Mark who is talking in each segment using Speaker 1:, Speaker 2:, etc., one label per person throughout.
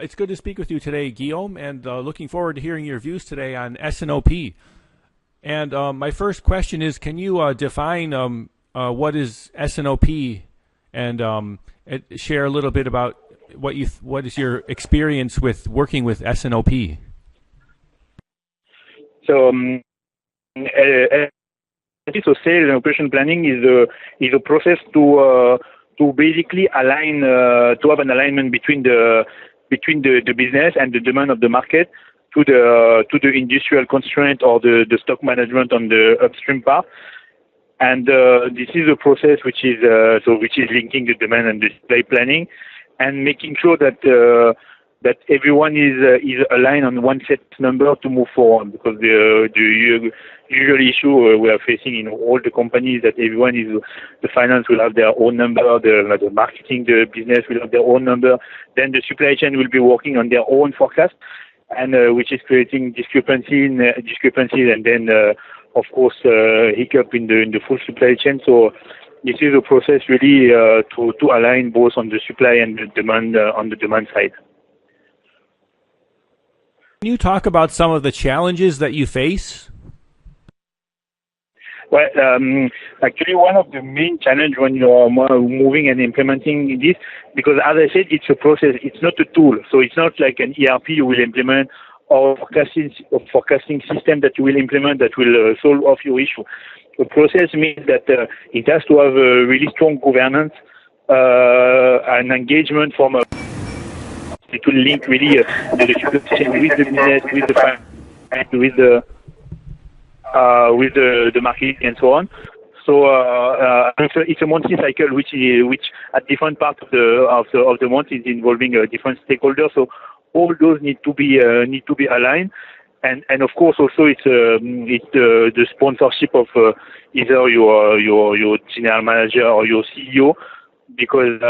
Speaker 1: It's good to speak with you today, Guillaume, and looking forward to hearing your views today on S&OP. And my first question is, can you define what is S&OP and share a little bit about what is your experience with working with S&OP?
Speaker 2: So, so sales and operation planning is a process to basically align to have an alignment between the business and the demand of the market to the industrial constraint or the stock management on the upstream part. And this is a process which is linking the demand and the supply planning and making sure that that everyone is aligned on one set number to move forward, because the usual issue we are facing in all the companies that everyone is, the finance will have their own number, the marketing, the business will have their own number, then the supply chain will be working on their own forecast, and which is creating discrepancies, and then of course hiccup in the full supply chain. So this is a process really to align both on the supply and the demand on the demand side.
Speaker 1: Can you talk about some of the challenges that you face?
Speaker 2: Well, actually, one of the main challenges when you're moving and implementing this, because as I said, it's a process. It's not a tool. So it's not like an ERP you will implement or forecasting system that you will implement that will solve off your issue. The process means that it has to have a really strong governance and engagement from it will link really the supply chain with the business, with the finance, with the marketing and so on. So it's a monthly cycle which at different parts of the month is involving different stakeholders. So all those need to be aligned, and of course also it's the sponsorship of either your general manager or your CEO. Because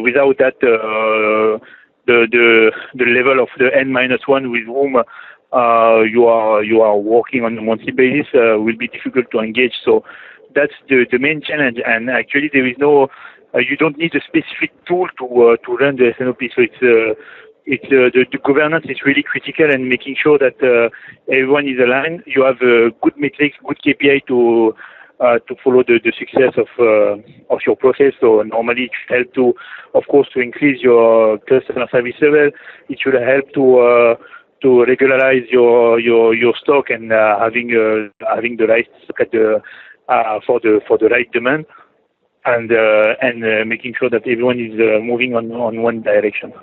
Speaker 2: without that, the level of the N-1 with whom you are working on a monthly basis will be difficult to engage. So that's the main challenge. And actually, there is no you don't need a specific tool to run the S&OP. So the governance is really critical, and making sure that everyone is aligned. You have good metrics, good KPI to follow the success of your process. So normally it should help to, of course, to increase your customer service level. It should help to regularize your stock and having the right stock for the right demand, and making sure that everyone is moving on one direction.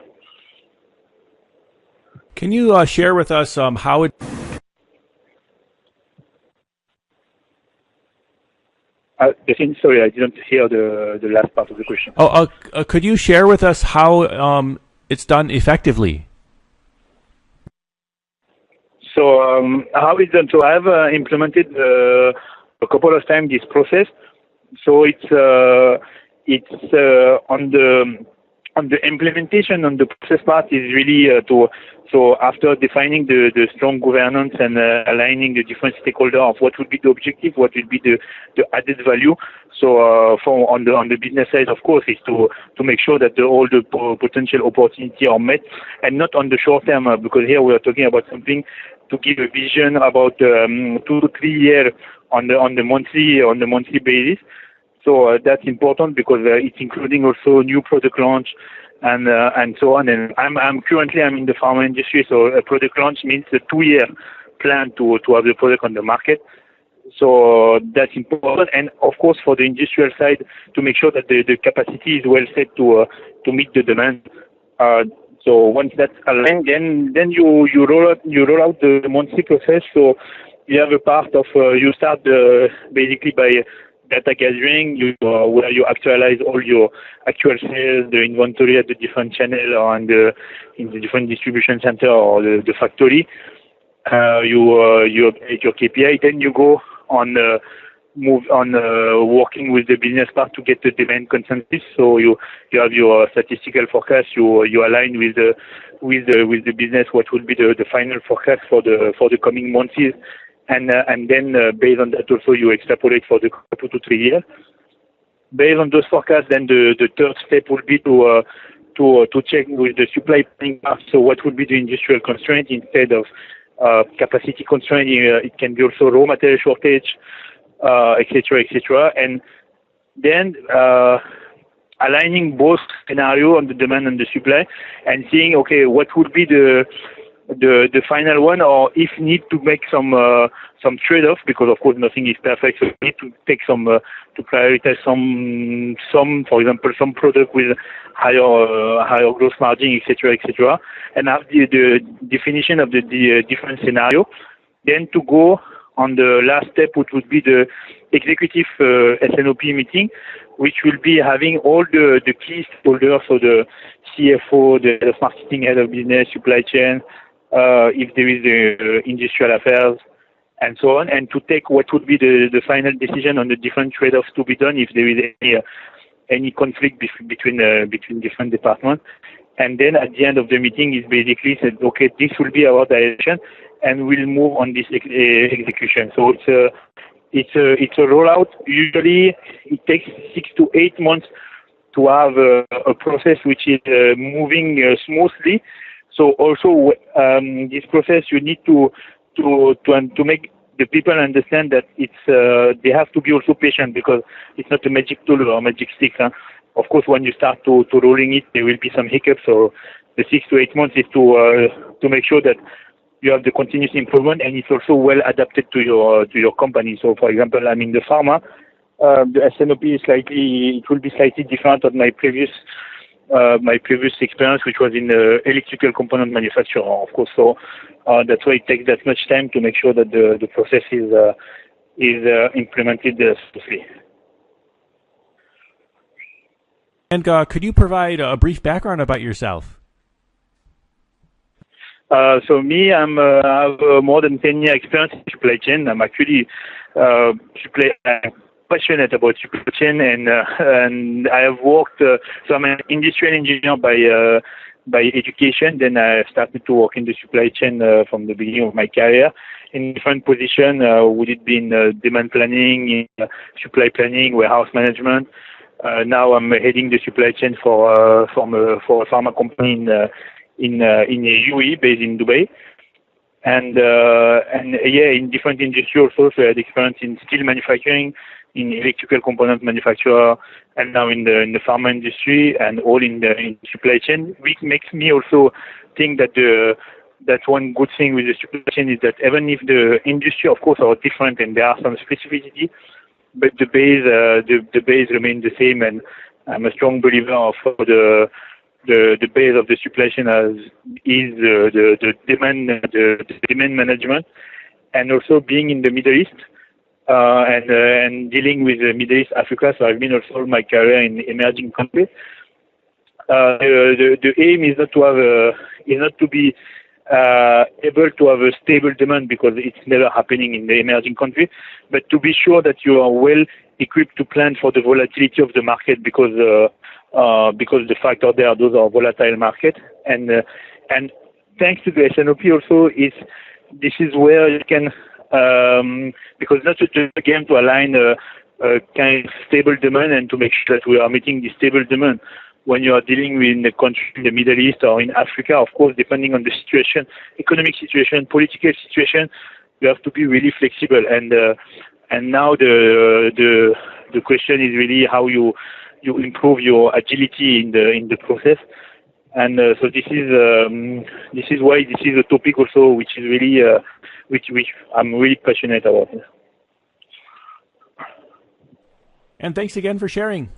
Speaker 1: Can you share with us how it?
Speaker 2: Sorry, I didn't hear the last part of the question.
Speaker 1: Could you share with us how it's done effectively?
Speaker 2: So how it's done? So I have implemented a couple of times this process. So it's on the implementation, on the process part is really so after defining the strong governance and aligning the different stakeholders of what would be the objective, what would be the added value. So on the business side, of course, is to make sure that all the potential opportunities are met, and not on the short term, because here we are talking about something to give a vision about 2 to 3 years on the monthly basis. So that's important, because it's including also new product launch and so on. And I'm currently in the pharma industry, so a product launch means a 2-year plan to have the product on the market. So that's important, and of course for the industrial side, to make sure that the capacity is well set to meet the demand. So once that's aligned, then you roll out the monthly process. So you have a part of you start basically by data gathering, where you actualize all your actual sales, the inventory at the different channel or in the different distribution center or the factory. You update your KPI, then you go on move on working with the business part to get the demand consensus. So you have your statistical forecast. You align with the business what will be the final forecast for the coming months. And then based on that also you extrapolate for the 2 to 3 years. Based on those forecasts, then the third step will be to to check with the supply planning part. So what would be the industrial constraint instead of capacity constraint? It can be also raw material shortage, etc., etc. And then aligning both scenario on the demand and the supply, and seeing, okay, what would be the final one, or if need to make some trade-off, because of course nothing is perfect, so we need to take to prioritize some, for example, some product with higher gross margin, etc., etc., and have the definition of the different scenario. Then to go on the last step, which would be the executive S&OP meeting, which will be having all the key stakeholders, so the CFO, the head of marketing, head of business, supply chain, if there is industrial affairs, and so on, and to take what would be the final decision on the different trade-offs to be done if there is any conflict between different departments. And then at the end of the meeting is basically said, okay, this will be our direction, and we'll move on this execution. So it's a rollout. Usually it takes 6 to 8 months to have a process which is moving smoothly. So also this process, you need to make the people understand that it's they have to be also patient, because it's not a magic tool or magic stick. Huh? Of course, when you start to rolling it, there will be some hiccups. So the 6 to 8 months is to make sure that you have the continuous improvement, and it's also well adapted to your company. So, for example, I'm in the pharma. The S&OP it will be slightly different on my previous experience, which was in electrical component manufacturer, of course. So that's why it takes that much time to make sure that the process is implemented smoothly.
Speaker 1: And could you provide a brief background about yourself?
Speaker 2: So me, I have more than 10 years experience in supply chain. I'm actually passionate about supply chain, and I have worked. So I'm an industrial engineer by education. Then I started to work in the supply chain from the beginning of my career in different positions. Would it be in demand planning, in supply planning, warehouse management. Now I'm heading the supply chain for a pharma company in UAE, based in Dubai, and in different industries also. So I had experience in steel manufacturing, in electrical component manufacturer, and now in the pharma industry, and all in supply chain, which makes me also think that that's one good thing with the supply chain, is that even if the industry, of course, are different and there are some specificity, but the base remains the same. And I'm a strong believer of the base of the supply chain is the demand management, and also being in the Middle East and dealing with the Middle East, Africa. So I've been also my career in emerging countries. The aim is not to be able to have a stable demand, because it's never happening in the emerging country, but to be sure that you are well equipped to plan for the volatility of the market, because the factor there, those are volatile markets, and thanks to the S&OP also, this is where you can, because not just a game to align a kind of stable demand and to make sure that we are meeting the stable demand. When you are dealing with a country in the Middle East or in Africa, of course, depending on the situation, economic situation, political situation, you have to be really flexible. And now the question is really how you improve your agility in the process. And so this is why this is a topic also which is really which I'm really passionate about.
Speaker 1: And thanks again for sharing.